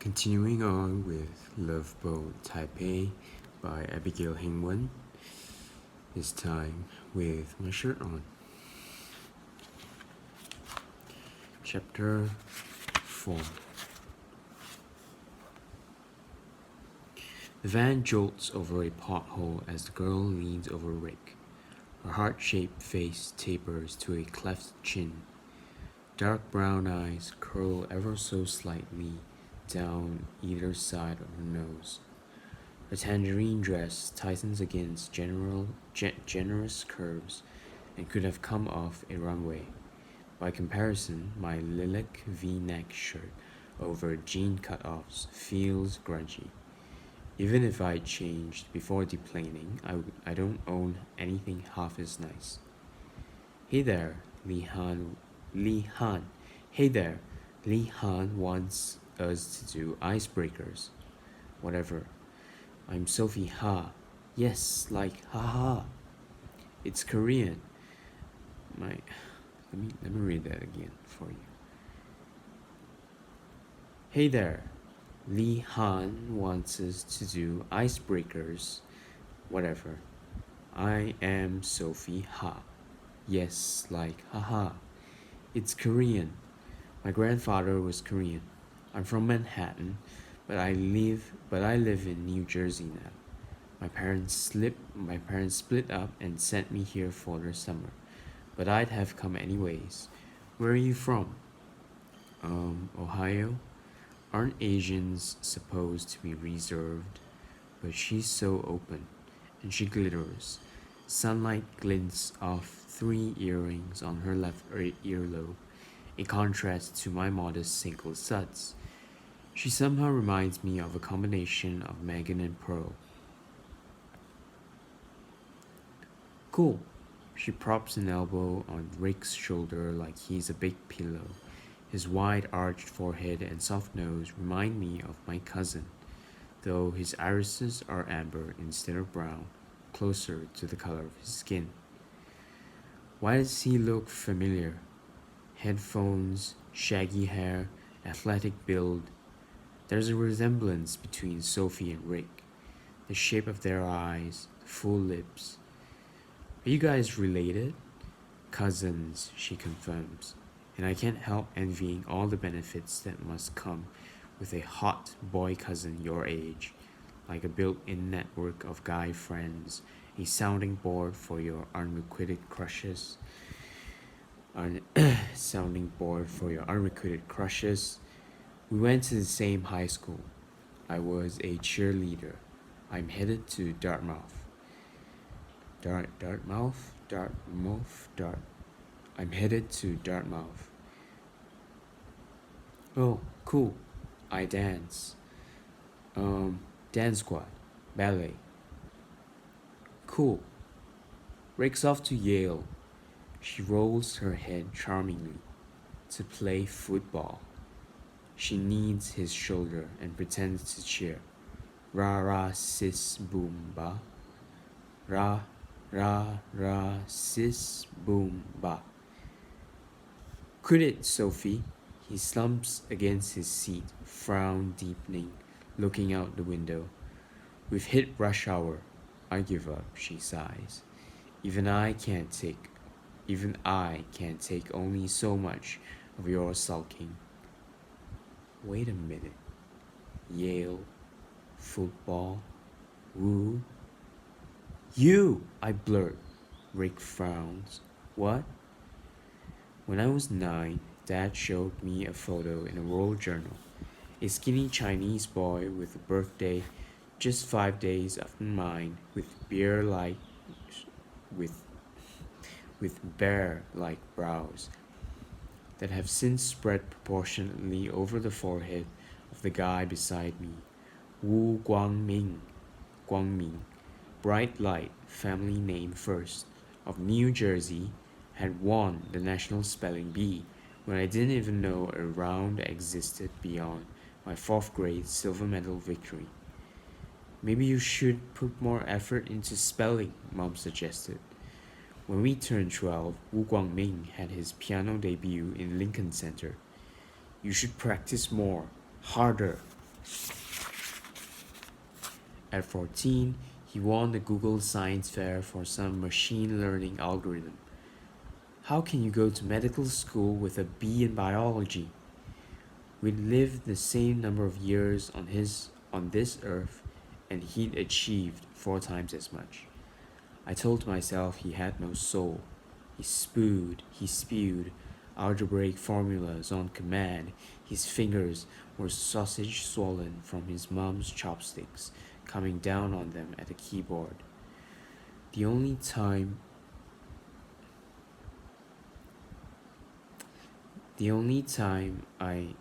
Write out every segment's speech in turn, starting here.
Continuing on with Loveboat Taipei by Abigail Hingwen, this time with my shirt on. Chapter 4. The van jolts over a pothole as the girl leans over Rick. Her heart-shaped face tapers to a cleft chin. Dark brown eyes curl ever so slightly down either side of her nose. Her tangerine dress tightens against generous curves and could have come off a runway. By comparison, my lilac V-neck shirt over jean cutoffs feels grungy. Even if I changed before deplaning, I don't own anything half as nice. Hey there, Li Han. Hey there, Li Han wants us to do icebreakers. Whatever. I'm Sophie Ha. Yes, like haha. It's Korean. Let me read that again for you. Hey there, Li Han wants us to do icebreakers. Whatever. I am Sophie Ha. Yes, like haha. It's Korean. My grandfather was Korean. I'm from Manhattan, but I live in New Jersey now. My parents split up and sent me here for the summer, but I'd have come anyways. Where are you from? Ohio? Aren't Asians supposed to be reserved? But she's so open, and she glitters. Sunlight glints off 3 earrings on her left earlobe, a contrast to my modest single studs. She somehow reminds me of a combination of Megan and Pearl. Cool. She props an elbow on Rick's shoulder like he's a big pillow. His wide arched forehead and soft nose remind me of my cousin, though his irises are amber instead of brown, closer to the color of his skin. Why does he look familiar? Headphones, shaggy hair, athletic build. There's a resemblance between Sophie and Rick. The shape of their eyes, the full lips. Are you guys related? Cousins, she confirms, and I can't help envying all the benefits that must come with a hot boy cousin your age, like a built-in network of guy friends, a sounding board for your unrequited crushes. We went to the same high school. I was a cheerleader. I'm headed to Dartmouth. I'm headed to Dartmouth. Oh, cool. I dance. Dance squad. Ballet. Cool. Rick's off to Yale. She rolls her head charmingly. To play football. She kneads his shoulder and pretends to cheer. Ra ra sis boom ba. Ra ra ra sis boom ba. Quit it, Sophie. He slumps against his seat, frown deepening, looking out the window. We've hit rush hour. I give up, she sighs. Even I can't take only so much of your sulking. Wait a minute. Yale, football, woo. You, I blurt. Rick frowns. What? When I was 9, Dad showed me a photo in a world journal. A skinny Chinese boy with a birthday just 5 days after mine, with bear-like brows that have since spread proportionately over the forehead of the guy beside me. Wu Guangming, bright light, family name first, of New Jersey, had won the National Spelling Bee when I didn't even know a round existed beyond my 4th grade silver medal victory. Maybe you should put more effort into spelling, Mom suggested. When we turned 12, Wu Guangming had his piano debut in Lincoln Center. You should practice more, harder, At 14, he won the Google Science Fair for some machine learning algorithm. How can you go to medical school with a B in biology? We'd lived the same number of years on this earth, and he'd achieved 4 times as much. I told myself he had no soul. He spewed algebraic formulas on command. His fingers were sausage swollen from his mom's chopsticks, coming down on them at the keyboard. The only time the only time I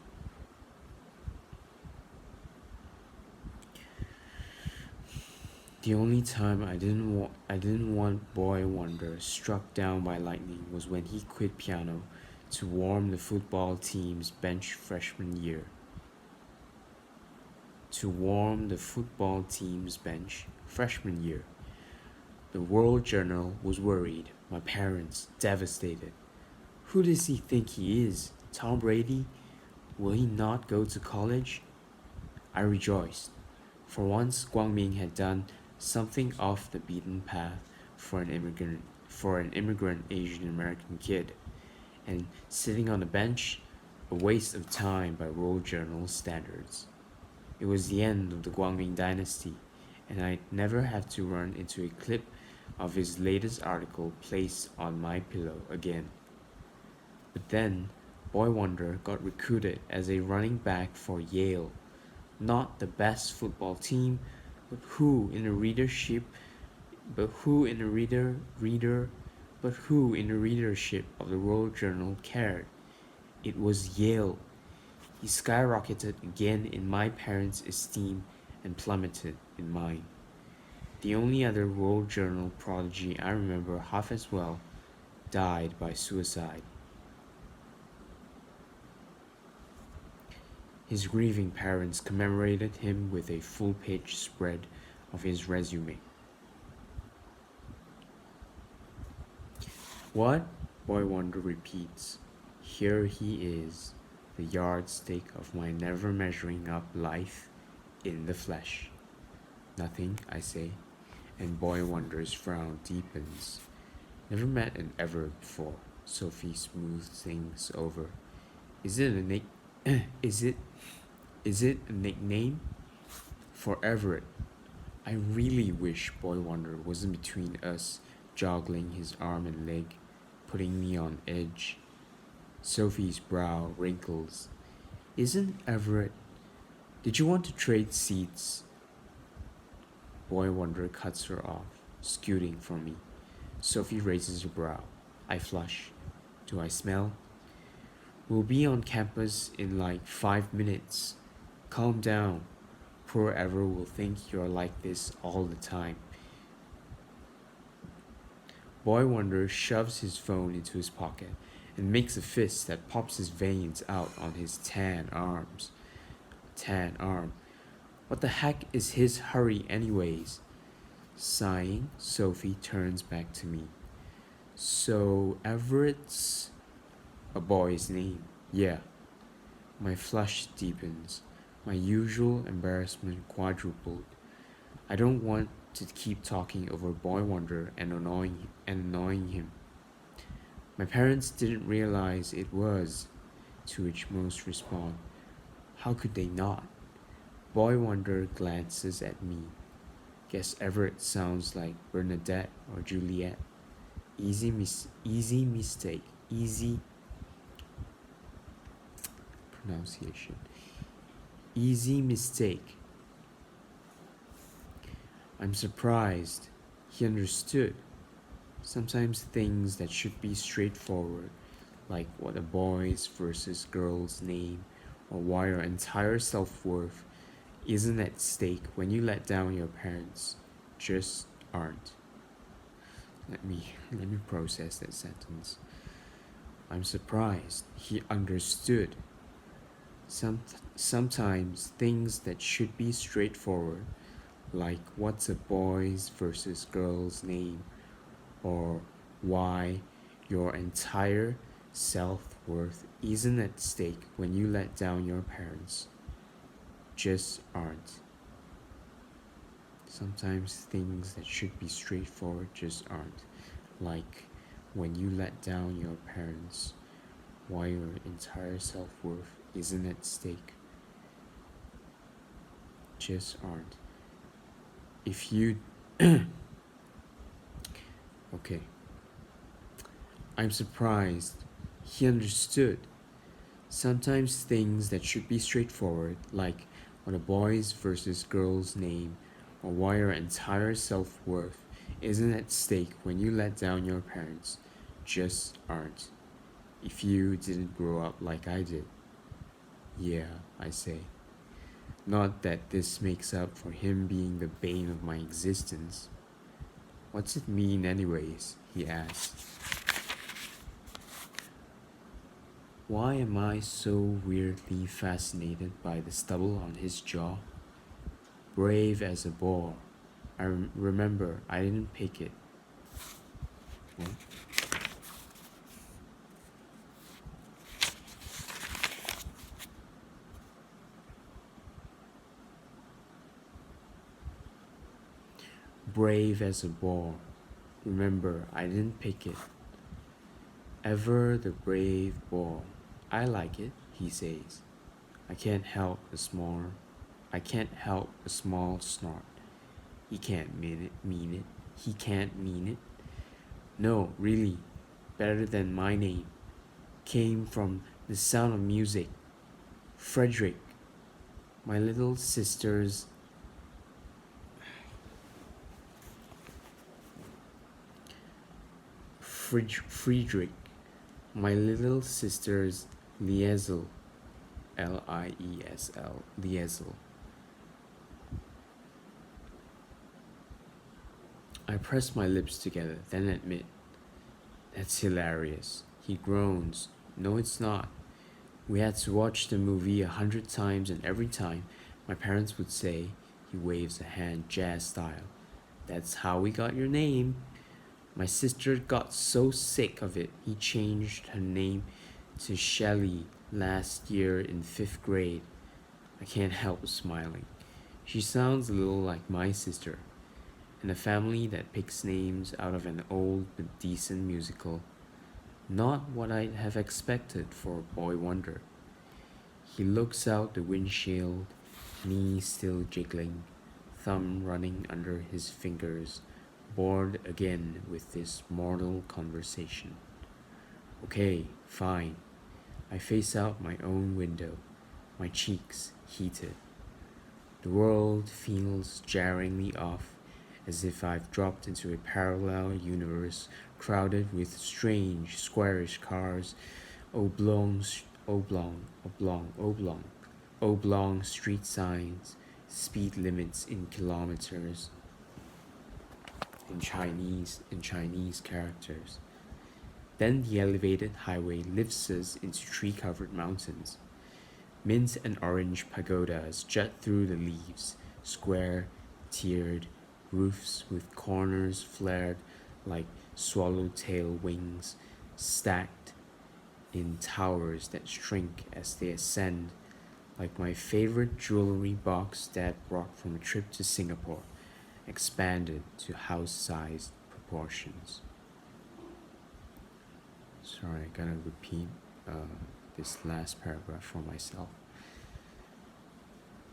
The only time I didn't want Boy Wonder struck down by lightning was when he quit piano to warm the football team's bench freshman year. To warm the football team's bench freshman year. The World Journal was worried, my parents devastated. Who does he think he is? Tom Brady? Will he not go to college? I rejoiced. For once, Guangming had done something off the beaten path for an immigrant Asian American kid, and sitting on the bench, a waste of time by World Journal standards. It was the end of the Guangming dynasty, and I'd never have to run into a clip of his latest article placed on my pillow again. But then, Boy Wonder got recruited as a running back for Yale, not the best football team, but who in the readership but who in the readership of the World Journal cared? It was Yale. He skyrocketed again in my parents' esteem and plummeted in mine. The only other World Journal prodigy I remember half as well died by suicide. His grieving parents commemorated him with a full-page spread of his resume. What? Boy Wonder repeats. Here he is, the yardstick of my never measuring up life in the flesh. Nothing, I say, and Boy Wonder's frown deepens. Never met an Everett before. Sophie smooths things over. Is it a nick? Is it a nickname? For Everett. I really wish Boy Wonder wasn't between us, joggling his arm and leg, putting me on edge. Sophie's brow wrinkles. Isn't Everett? Did you want to trade seats? Boy Wonder cuts her off, scooting from me. Sophie raises her brow. I flush. Do I smell? We'll be on campus in like 5 minutes. Calm down. Poor Ever will think you're like this all the time. Boy Wonder shoves his phone into his pocket and makes a fist that pops his veins out on his tan arm. What the heck is his hurry anyways? Sighing, Sophie turns back to me. So Everett's a boy's name? Yeah. My flush deepens. My usual embarrassment quadrupled. I don't want to keep talking over Boy Wonder and annoying him. My parents didn't realize it was, to which most respond. How could they not? Boy Wonder glances at me. Guess Everett sounds like Bernadette or Juliet. Easy mistake. Easy pronunciation. Easy mistake. I'm surprised. He understood. Sometimes things that should be straightforward, like what a boy's versus girl's name, or why your entire self-worth isn't at stake when you let down your parents, just aren't. Let me process that sentence. I'm surprised. He understood. Sometimes things that should be straightforward, like what's a boy's versus girl's name, or why your entire self-worth isn't at stake when you let down your parents, just aren't. Sometimes things that should be straightforward just aren't. Like when you let down your parents, why your entire self worth isn't at stake. Just aren't. If you. Okay. I'm surprised. He understood. Sometimes things that should be straightforward, like what a boy's versus girl's name, or why your entire self worth isn't at stake when you let down your parents, just aren't. If you didn't grow up like I did. Yeah, I say. Not that this makes up for him being the bane of my existence. What's it mean, anyways? He asked. Why am I so weirdly fascinated by the stubble on his jaw? Brave as a boar. Remember, I didn't pick it. What? Brave as a boar. Remember, I didn't pick it. Ever the brave boar. I like it, he says. I can't help a small snort. He can't mean it. He can't mean it. No, really, better than my name. Came from the sound of music. Frederick, my little sister's. Friedrich, my little sister's Liesel. Liesl. Liesl. I press my lips together, then admit, that's hilarious. He groans. No, it's not. We had to watch the movie 100 times, and every time, my parents would say, he waves a hand jazz style, that's how we got your name. My sister got so sick of it, he changed her name to Shelley last year in 5th grade. I can't help smiling. She sounds a little like my sister, in a family that picks names out of an old but decent musical. Not what I'd have expected for a boy wonder. He looks out the windshield, knee still jiggling, thumb running under his fingers, bored again with this mortal conversation. Okay, fine. I face out my own window, my cheeks heated. The world feels jarringly off, as if I've dropped into a parallel universe crowded with strange, squarish cars, oblong street signs, speed limits in kilometers, in Chinese characters. Then the elevated highway lifts us into tree-covered mountains. Mint and orange pagodas jut through the leaves, square, tiered, roofs with corners flared like swallowtail wings, stacked in towers that shrink as they ascend, like my favorite jewelry box Dad brought from a trip to Singapore, expanded to house-sized proportions. Sorry, I gotta repeat this last paragraph for myself.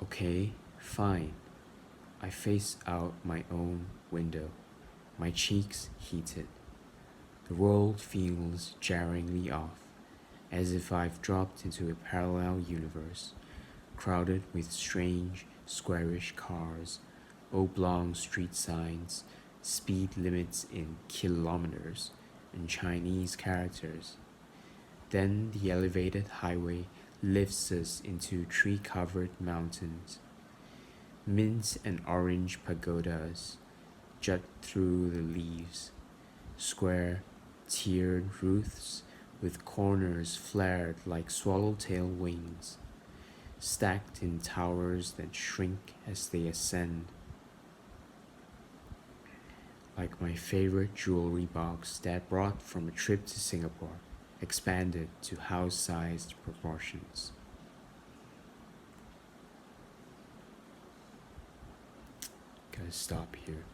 Okay, fine. I face out my own window, my cheeks heated. The world feels jarringly off, as if I've dropped into a parallel universe, crowded with strange, squarish cars, oblong street signs, speed limits in kilometers, and Chinese characters. Then the elevated highway lifts us into tree-covered mountains. Mint and orange pagodas jut through the leaves, square, tiered roofs with corners flared like swallowtail wings, stacked in towers that shrink as they ascend, like my favorite jewelry box Dad brought from a trip to Singapore, expanded to house-sized proportions. stop here.